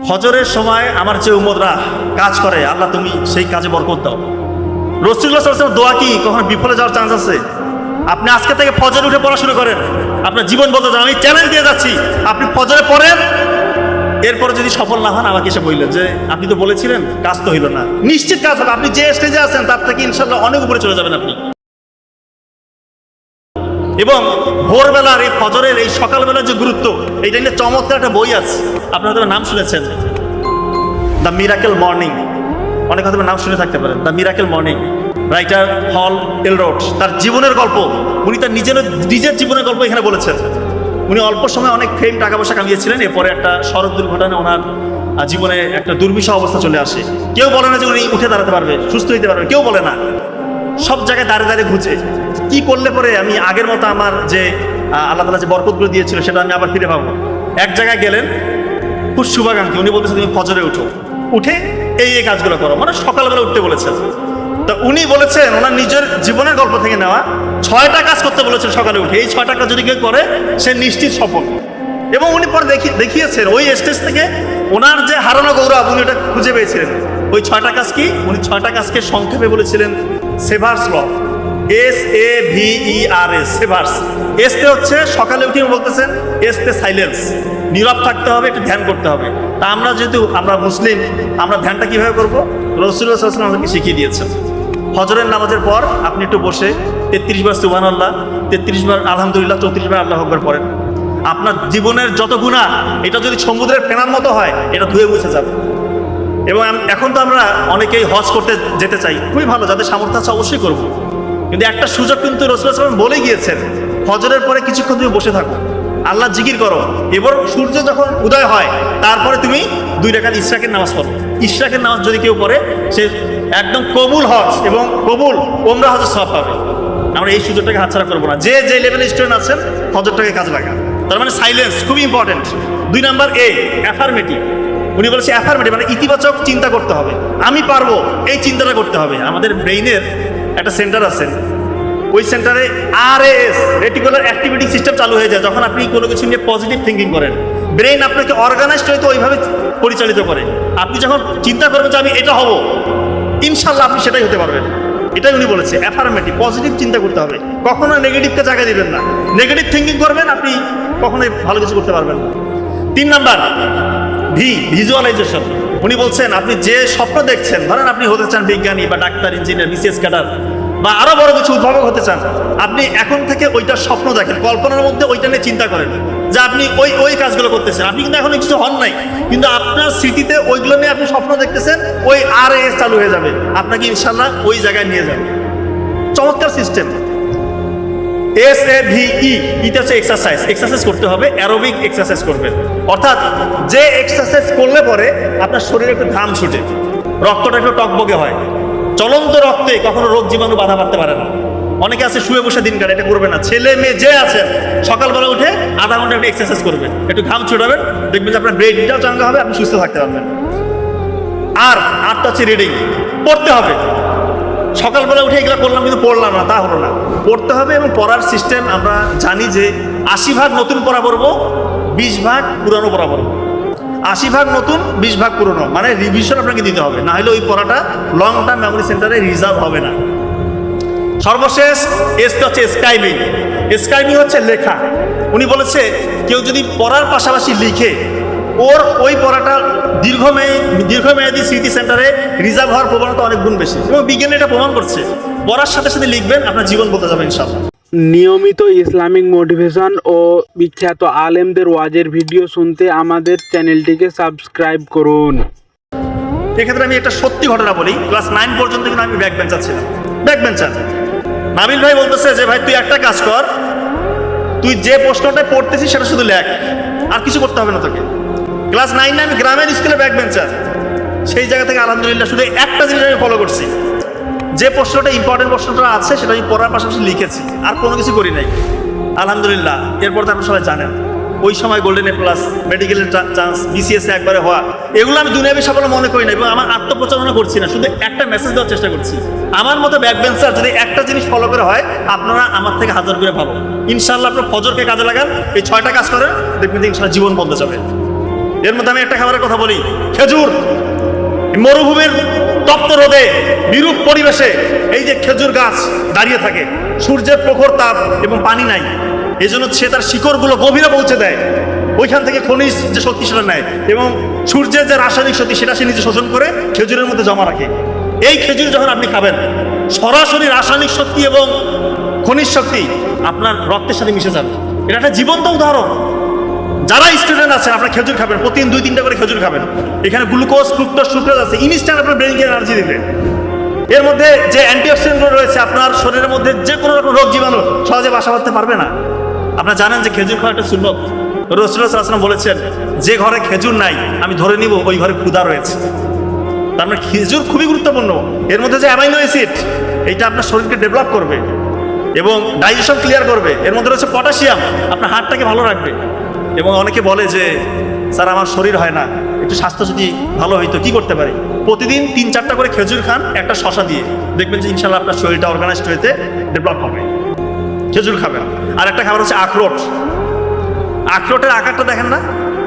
ফজরের সময় আমার যে উম্মতরা কাজ করে, আল্লাহ তুমি সেই কাজে বরকত দাও। রাসূলুল্লাহ সাল্লাল্লাহু আলাইহি ওয়াসাল্লাম দোয়া কি কখনো বিফলে যাওয়ার চান্স আছে? আপনি আজকে থেকে ফজর উঠে পড়া শুরু করেন, আপনার জীবন বলতে যান। আমি চ্যালেঞ্জ দিয়ে যাচ্ছি, আপনি ফজরে পড়েন, এরপরে যদি সফল না হন আমাকে এসে বললেন যে আপনি তো বলেছিলেন, কাজ তো হইল না। নিশ্চিত কাজ হবে। আপনি যে স্টেজে আছেন তার থেকে ইনশাআল্লাহ অনেক উপরে চলে যাবেন আপনি। এবং ভোরবেলার এই ফজরের এই সকালবেলার যে গুরুত্ব, এইটা নিয়ে চমৎকার একটা বই আছে, আপনারা হয়তো নাম শুনেছেন, দ্য মিরাকেল মর্নিং। অনেক হয়তো নাম শুনে থাকতে পারেন, দ্য মিরাকেল মর্নিং। রাইটার হল এলরোড, তার জীবনের গল্প, উনি তার নিজের জীবনের গল্প এখানে বলেছেন। উনি অল্প সময় অনেক ফেম, টাকা পয়সা কামিয়েছিলেন। এরপরে একটা সড়ক দুর্ঘটনা ওনার জীবনে একটা দুর্বিষহ অবস্থা চলে আসে। কেউ বলে না যে উনি উঠে দাঁড়াতে পারবে, সুস্থ হইতে পারবে, কেউ বলে না। সব জায়গায় দাঁড়িয়ে দাঁড়িয়ে ঘুরছে, কি করলে পরে আমি আগের মতো আমার যে আল্লাহ তাআলা যে বরকতগুলো দিয়েছিল সেটা আমি আবার ফিরে পাবো। এক জায়গায় গেলেন, খুব শুভাকাঙ্ক্ষী, উনি বলতেছেন তুমি ফজরে উঠো, উঠে এই কাজগুলো করো, মানে সকালবেলা উঠতে বলেছেন। তো উনি বলেছেন ওনার নিজের জীবনের গল্প থেকে নেওয়া 6টা কাজ করতে বলেছেন সকালে উঠে। এই 6টা কাজ যদি কেউ করে সে নিশ্চিত সফল। এবং উনি পরে দেখিয়েছেন ওই স্টেজ থেকে ওনার যে হারানো গৌরব উনি ওটা খুঁজে পেয়েছিলেন। ওই 6টা কাজ কি? উনি 6টা কাজকে সংক্ষেপে বলেছিলেন সেভার্স ল, SAVERS, সেভার্স। এসতে হচ্ছে সকালে উঠে বলতেছেন, এসতে সাইলেন্স, নীরব থাকতে হবে, একটু ধ্যান করতে হবে। তা আমরা যেহেতু আমরা মুসলিম, আমরা ধ্যানটা কিভাবে করবো? রাসূলুল্লাহ সাল্লাল্লাহু আলাইহি ওয়াসাল্লাম আমাদেরকে শিখিয়ে দিয়েছেন। ফজরের নামাজের পর আপনি একটু বসে 33 বার সুবহানাল্লাহ, 33 বার আলহামদুলিল্লাহ, 34 বার আল্লাহু আকবার পড়েন। আপনার জীবনের যত গুনাহ, এটা যদি সমুদ্রের ফেনার মতো হয়, এটা ধুয়ে মুছে যাবে। এবং এখন তো আমরা অনেকেই হজ করতে যেতে চাই, খুবই ভালো, যাদের সামর্থ্য আছে অবশ্যই করবো। কিন্তু একটা সুযোগ কিন্তু রাসূলুল্লাহ সাল্লাল্লাহু আলাইহি ওয়াসাল্লাম বলে গিয়েছেন, ফজরের পরে কিছুক্ষণ তুমি বসে থাকো, আল্লাহ জিকির করো। এবার সূর্য যখন উদয় হয় তারপরে তুমি 2 রাকাত ইশরাকের নামাজ পড়ো। ইশরাকের নামাজ যদি কেউ পড়ে সে একদম কবুল হজ এবং কবুল ওমরা হজের সওয়াব পাবে। আমরা এই সুযোগটাকে হাতছাড়া করবো না। যে লেভেলে স্টুডেন্ট আছেন ফজরটাকে কাজে লাগা। তার মানে সাইলেন্স খুবই ইম্পর্টেন্ট। 2 number affirmative. উনি বলেছে অ্যাফার্মেটিভ মানে ইতিবাচক চিন্তা করতে হবে, আমি পারবো, এই চিন্তাটা করতে হবে। আমাদের ব্রেইনের একটা সেন্টার আছে, ওই সেন্টারে RAS, রেটিকুলার অ্যাক্টিভিটি সিস্টেম চালু হয়ে যায় যখন আপনি কোনো কিছু নিয়ে পজিটিভ থিঙ্কিং করেন। ব্রেইন আপনাকে অর্গানাইজড হয়তো ওইভাবে পরিচালিত করে। আপনি যখন চিন্তা করবেন যে আমি এটা হব, ইনশাল্লাহ আপনি সেটাই হতে পারবেন। এটাই উনি বলেছে, অ্যাফার্মেটিভ, পজিটিভ চিন্তা করতে হবে, কখনো নেগেটিভকে জায়গা দিবেন না। নেগেটিভ থিঙ্কিং করবেন, আপনি কখনোই ভালো কিছু করতে পারবেন না। 3 নাম্বার ভিজুয়ালাইজেশন। উনি বলছেন আপনি যে স্বপ্ন দেখছেন, ধরেন আপনি হতে চান বিজ্ঞানী বা ডাক্তার, ইঞ্জিনিয়ার, BCS ক্যাডার বা আরো বড় কিছু উদ্ভাবক হতে চান, আপনি এখন থেকে ওইটা স্বপ্ন দেখেন, কল্পনার মধ্যে ওইটা নিয়ে চিন্তা করেন যে আপনি ওই কাজগুলো করতেছেন। আপনি কিন্তু এখন কিছু হন নাই, কিন্তু আপনার স্মৃতিতে ওইগুলো নিয়ে আপনি স্বপ্ন দেখতেছেন, ওই RAS চালু হয়ে যাবে, আপনাকে ইনশাল্লাহ ওই জায়গায় নিয়ে যাবে। চমৎকার সিস্টেম। SAVE, এটা হচ্ছে এক্সারসাইজ করতে হবে, অ্যারোবিক এক্সারসাইজ করবেন। অর্থাৎ যে এক্সারসাইজ করলে পরে আপনার শরীরে একটু ঘাম ছুটে, রক্তটা একটু টকবকে হয়, চলন্ত রক্তে কখনো রোগ জীবাণু বাধা পারতে পারে না। অনেকে আছে শুয়ে বসে দিন কাটে, এটা করবে না। ছেলে মেয়ে যে আছে সকালবেলা উঠে আধা ঘন্টা একটু এক্সারসাইজ করবেন, একটু ঘাম ছুটাবেন, দেখবেন যে আপনার ব্রেনটাও চাঙ্গা হবে, আপনি সুস্থ থাকতে পারবেন। আরটা হচ্ছে রিডিং, পড়তে হবে। সকালবেলা উঠে এগুলো করলাম কিন্তু পড়লাম না, তা হলো না, পড়তে হবে। এবং পড়ার সিস্টেম আমরা জানি যে 80 ভাগ নতুন পড়া পড়বো, 20 ভাগ পুরানো পড়া পড়বো। 80 ভাগ নতুন, 20 ভাগ পুরনো, মানে রিভিশন আপনাকে দিতে হবে, না হলে ওই পড়াটা লং টার্ম মেমোরি সেন্টারে রিজার্ভ হবে না। সর্বশেষ এসটা হচ্ছে স্ক্রাইবিং। স্ক্রাইবিং হচ্ছে লেখা। উনি বলেছে কেউ যদি পড়ার পাশাপাশি লিখে, ওর ওই পড়াটা দীর্ঘমেয়াদী স্মৃতি সেন্টারে রিজার্ভ হওয়ার প্রবণতা অনেক গুণ বেশি। এবং বিজ্ঞানী এটা প্রমাণ করছে, পড়ার সাথে সাথে লিখবেন, আপনার জীবন বদলে যাবে ইনশাআল্লাহ। নিয়মিত ইসলামিক মোটিভেশন ও বিখ্যাত আলেমদের ওয়াজের ভিডিও শুনতে আমাদের চ্যানেলটিকে সাবস্ক্রাইব করুন। এক্ষেত্রে আমি একটা সত্যি ঘটনা বলি। ক্লাস 9 পর্যন্ত কিন্তু আমি ব্যাক বেঞ্চার ছিলাম। ব্যাক বেঞ্চার নাবিল ভাই বলতেছে যে ভাই তুই একটা কাজ কর, তুই যে প্রশ্নটা পড়তেছিস সেটা শুধু লেখ, আর কিছু করতে হবে না তোকে। ক্লাস 9 আমি গ্রামের স্কুলে ব্যাক বেঞ্চার। সেই জায়গা থেকে আলহামদুলিল্লাহ শুধু একটা জিনিস আমি ফলো করছি, যে প্রশ্নটা ইম্পর্টেন্ট প্রশ্নটা আছে সেটা আমি পড়ার পাশাপাশি লিখেছি, আর কোনো কিছু করি নাই আলহামদুলিল্লাহ। এরপর তো আপনারা সবাই জানেন ওই সময় গোল্ডেন A+, মেডিকেলের চান্স, BCS একবারে হওয়া, এগুলো আমি দুনিয়াবি সাফল্য মনে করি না এবং আমার আত্মপ্রচারণা করছি না, শুধু একটা মেসেজ দেওয়ার চেষ্টা করছি। আমার মতো ব্যাক বেঞ্চার যদি একটা জিনিস ফলো করে হয়, আপনারা আমার থেকে 1000 করে ভালো। ইনশাআল্লাহ আপনার ফজরকে কাজে লাগান, এই 6টা কাজ করেন, দেখবেন যে ইনশাআল্লাহ জীবন বদলে যাবে। এর মধ্যে আমি একটা খাবারের কথা বলি, খেজুর। মরুভূমির তপ্ত রোদে বিরূপ পরিবেশে এই যে খেজুর গাছ দাঁড়িয়ে থাকে, সূর্যের প্রখর তাপ এবং পানি নাই, এই জন্য সে তার শিকড়গুলো গভীরে পৌঁছে দেয়, ওইখান থেকে খনিজ যে শক্তি সেটা নেয় এবং সূর্যের যে রাসায়নিক শক্তি সেটা সে নিজে শোষণ করে খেজুরের মধ্যে জমা রাখে। এই খেজুর যখন আপনি খাবেন, সরাসরি রাসায়নিক শক্তি এবং খনিজ শক্তি আপনার রক্তের সাথে মিশে যাবে। এটা একটা জীবন্ত উদাহরণ। যারা স্টুডেন্ট আছেন, আপনার খেজুর খাবেন, প্রতিদিন 2-3টা করে খেজুর খাবেন। এখানে গ্লুকোজ, ফ্রুক্টোজ, সুক্রোজ আছে, ইনস্ট্যান্ট আপনার ব্রেনকে এনার্জি দিবে। এর মধ্যে যে অ্যান্টিঅক্সিডেন্টগুলো রয়েছে, আপনার শরীরের মধ্যে যে কোনো রকম রোগ জীবাণু সহজে বাসা বাঁধতে পারবে না। আপনারা জানেন যে খেজুর খাওয়া একটা সুন্নত। রাসূলুল্লাহ সাল্লাল্লাহু আলাইহি ওয়াসাল্লাম বলেছেন, যে ঘরে খেজুর নাই আমি ধরে নিব ওই ঘরে ক্ষুধা রয়েছে। তার মানে খেজুর খুবই গুরুত্বপূর্ণ। এর মধ্যে যে অ্যামাইনো অ্যাসিড, এইটা আপনার শরীরকে ডেভেলপ করবে এবং ডাইজেশন ক্লিয়ার করবে। এর মধ্যে রয়েছে পটাশিয়াম, আপনার হার্টটাকে ভালো রাখবে। এবং অনেকে বলে যে স্যার আমার শরীর হয় না, একটু স্বাস্থ্য যদি ভালো হইতো, কি করতে পারি? প্রতিদিন 3-4টা করে খেজুর খান, একটা শশা দিয়ে, দেখবেন যে ইনশাল্লাহ আপনার শরীরটা অর্গানাইজড হইতে ডেভেলপ হবে। খেজুর খাবেন। আর একটা খাবার হচ্ছে আখরোট। আখরোটের আকারটা দেখেন না,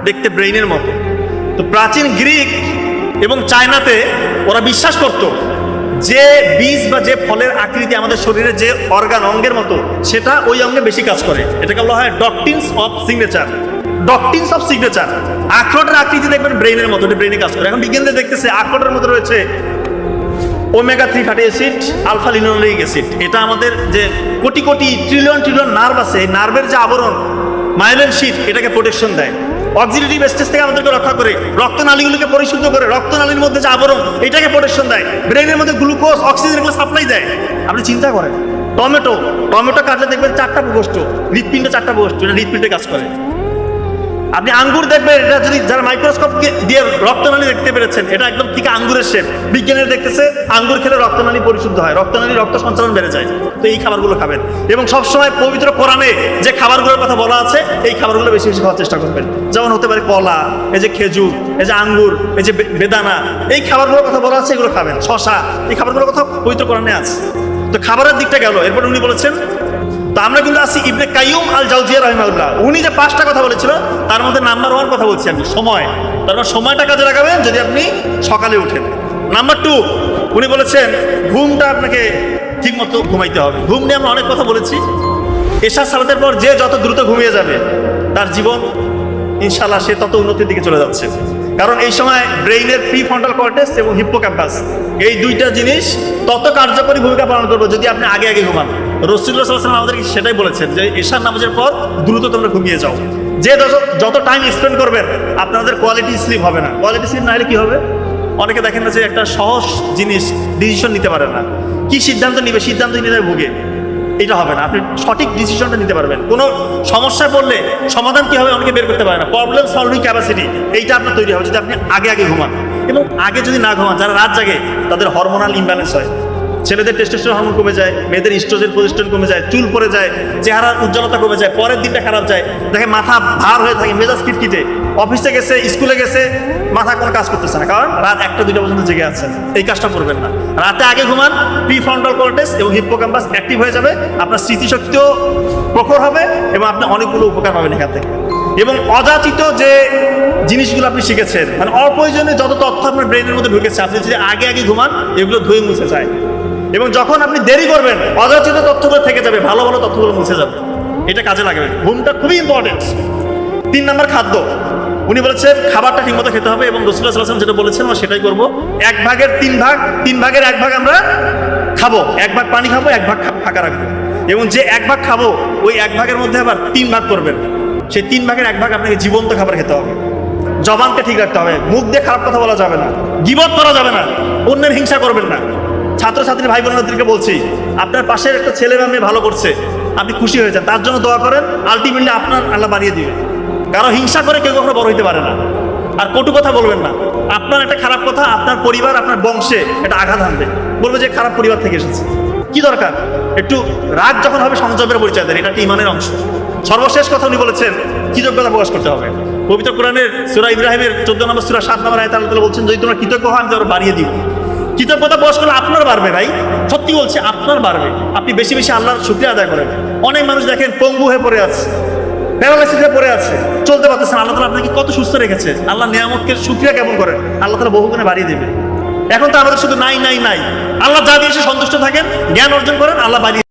দেখতে ব্রেইনের মতো। তো প্রাচীন গ্রিক এবং চায়নাতে ওরা বিশ্বাস করত যে বীজ বা যে ফলের আকৃতি আমাদের শরীরে যে অর্গান অঙ্গের মতো, সেটা ওই অঙ্গে বেশি কাজ করে। এটাকে বলা হয় doctrines of signature. Doctrines of signature. আখরোটের আকৃতি দেখবেন ব্রেইনের মতো, এটা ব্রেইনে কাজ করে। এখন বিজ্ঞানীরা দেখতেছে আখরোটের মধ্যে রয়েছে omega 3 fatty acid, alpha linoleic acid. এটা আমাদের যে crore crore trillion trillion nerve আছে, এই নার্ভের যে আবরণ মাইলিন শীট, এটাকে প্রোটেকশন দেয়। অক্সিডেটিভ স্ট্রেস থেকে আমাদেরকে রক্ষা করে, রক্তনালীগুলোকে পরিশুদ্ধ করে, রক্তনালীর মধ্যে যে আবরণ এটাকে প্রোটেকশন দেয়, ব্রেনের মধ্যে গ্লুকোজ, অক্সিজেন এগুলো সাপ্লাই দেয়। আপনি চিন্তা করেন, টমেটো কাটলে দেখবেন 4টা প্রকোষ্ঠ, হৃৎপিণ্ডে 4টা প্রকোষ্ঠ, এটা হৃৎপিণ্ডে কাজ করে। আপনি আঙ্গুর দেখবেন, এটা যদি যারা মাইক্রোস্কোপ দিয়ে রক্তনালী দেখতে পেরেছেন, এটা একদম ঠিক আঙ্গুরের শেপ। বিজ্ঞানীরা দেখতেছে আঙ্গুর খেলে রক্তনালী পরিশুদ্ধ হয়, রক্তনালী রক্ত সঞ্চালন বেড়ে যায়। তো এই খাবারগুলো খাবেন এবং সবসময় পবিত্র কোরআনে যে খাবারগুলোর কথা বলা আছে, এই খাবারগুলো বেশি বেশি খাওয়ার চেষ্টা করবেন। যেমন হতে পারে কলা, এই যে খেজুর, এই যে আঙ্গুর, এই যে বেদানা, এই খাবারগুলোর কথা বলা আছে, এগুলো খাবেন। শশা, এই খাবারগুলোর কথা পবিত্র কোরআনে আছে। তো খাবারের দিকটা গেল। এরপর উনি বলেছেন, তো আমরা কিন্তু আছি ইবনে কাইয়ুম আল জাওজিয়া রাহিমাহুল্লাহ, উনি যে 5টা কথা বলেছিল তার মধ্যে নাম্বার 1 কথা বলছি আমি, সময়। তারপর সময়টা কাজে লাগাবেন যদি আপনি সকালে উঠেন। নাম্বার 2 উনি বলেছেন ঘুমটা আপনাকে ঠিক মতো ঘুমাইতে হবে। ঘুম নিয়ে আমরা অনেক কথা বলেছি। এশার সালাতের পর যে যত দ্রুত ঘুমিয়ে যাবে তার জীবন ইনশাআল্লাহ সে তত উন্নতির দিকে চলে যাচ্ছে। কারণ এই সময় ব্রেইনের প্রিফ্রন্টাল কর্টেক্স এবং হিপ্পোক্যাম্পাস, এই 2টা জিনিস তত কার্যকরী ভূমিকা পালন করবে যদি আপনি আগে আগে ঘুমান। রাসূলুল্লাহ সাল্লাল্লাহু আলাইহি ওয়াসাল্লাম আমাদেরকে সেটাই বলেছেন যে এশার নামাজের পর দ্রুত তোমরা ঘুমিয়ে যাও। যে যত টাইম স্পেন্ড করবেন আপনাদের কোয়ালিটি স্লিপ হবে না। কোয়ালিটি স্লিপ না হলে কি হবে? অনেকে দেখেন না যে একটা সহজ জিনিস ডিসিশন নিতে পারে না, কি সিদ্ধান্ত নিবে, সিদ্ধান্ত নিতে ভুগে, এটা হবে না। আপনি সঠিক ডিসিশনটা নিতে পারবেন। কোনো সমস্যায় পড়লে সমাধান কি হবে অনেকে বের করতে পারে না। প্রবলেম সলভিং ক্যাপাসিটি এইটা আপনার তৈরি হবে যদি আপনি আগে আগে ঘুমান। এবং আগে যদি না ঘুমান, যারা রাত জাগে তাদের হরমোনাল ইমব্যালেন্স হয়। ছেলেদের টেস্টোস্টেরন হরমোন কমে যায়, মেয়েদের ইস্ট্রোজেন প্রজেস্টেরন কমে যায়, চুল পড়ে যায়, চেহারার উজ্জ্বলতা কমে যায়, পরের দিনটা খারাপ যায়, দেখে মাথা ভার হয়ে থাকে, মেজাজ খিটখিটে, অফিসে গেছে, স্কুলে গেছে, মাথা কোনো কাজ করতেছে না, কারণ রাত 1টা-2টা পর্যন্ত জেগে আছেন। এই কাজটা করবেন না। রাতে আগে ঘুমান, প্রিফ্রন্টাল কর্টেক্স এবং হিপ্পোক্যাম্পাস অ্যাক্টিভ হয়ে যাবে, আপনার স্মৃতিশক্তিও প্রখর হবে এবং আপনি অনেকগুলো উপকার পাবেন এখান থেকে। এবং অযাচিত যে জিনিসগুলো আপনি শিখেছেন, মানে অপ্রয়োজনীয় যত তথ্য আপনার ব্রেনের মধ্যে ঢুকেছে, আপনি যদি আগে আগে ঘুমান এগুলো ধুয়ে মুছে যায়। এবং যখন আপনি দেরি করবেন অযাচিত তথ্যগুলো থেকে যাবে, ভালো ভালো তথ্যগুলো মুছে যাবে। এটা কাজে লাগবে। ঘুমটা খুবই ইম্পর্টেন্ট। 3 নম্বর খাদ্য। উনি বলেছেন খাবারটা ঠিকমতো খেতে হবে এবং রাসূলুল্লাহ সাল্লাল্লাহু আলাইহি ওয়াসাল্লাম যেটা বলেছেন আমরা সেটাই করবো। 1 ভাগের 3 ভাগ, 3 ভাগের 1 ভাগ আমরা খাবো, 1 ভাগ পানি খাবো, 1 ভাগ ফাঁকা রাখবো। এবং যে 1 ভাগ খাবো ওই 1 ভাগের মধ্যে আবার 3 ভাগ করবেন। সেই 3 ভাগের 1 ভাগ আপনাকে জীবন্ত খাবার খেতে হবে। জবানকে ঠিক রাখতে হবে, মুখ দিয়ে খারাপ কথা বলা যাবে না, গীবত করা যাবে না, অন্যের হিংসা করবেন না। ছাত্রছাত্রী ভাই বোনদেরকে বলছি, আপনার পাশের একটা ছেলে বা মেয়ে ভালো করছে, আপনি খুশি হয়ে যান, তার জন্য দোয়া করেন, আলটিমেটলি আপনার আল্লাহ বাড়িয়ে দিবে। কারো হিংসা করে কেউ কখনো বড় হইতে পারে না। আর কটু কথা বলবেন না। আপনার একটা খারাপ কথা আপনার পরিবার, আপনার বংশে এটা আঘাত আনবে, বলবে যে খারাপ পরিবার থেকে এসেছে। কি দরকার? একটু রাগ যখন হবে সংযমের পরিচয় দেন, এটা একটা ইমানের অংশ। সর্বশেষ কথা উনি বলেছেন কৃতজ্ঞতা প্রকাশ করতে হবে। পবিত্র কোরআনের সূরা ইব্রাহিমের 14 নম্বর সূরা 7 নম্বর আয়াতে আল্লাহ বলছেন, যদি তোমরা কৃতজ্ঞ হও আমি তোমাদের বাড়িয়ে দিব। কৃতজ্ঞতা প্রকাশ করলে আপনার বাড়বে ভাই, সত্যি বলছি আপনার বাড়বে। আপনি বেশি বেশি আল্লাহর শুকরিয়া আদায় করেন। অনেক মানুষ দেখেন পঙ্গু হয়ে পড়ে আছে, প্যারালাইসিসে পড়ে আছে, চলতে পারতেছেন, আল্লাহ তাআলা আপনাকে কত সুস্থ রেখেছে। আল্লাহ নিয়ামতকে শুকরিয়া কেমন করেন, আল্লাহ তাআলা বহুগুণে বাড়িয়ে দেবে। এখন তো আমাদের শুধু নাই নাই নাই, আল্লাহ যা দিয়েছে সন্তুষ্ট থাকেন, জ্ঞান অর্জন করেন, আল্লাহ বাড়িয়ে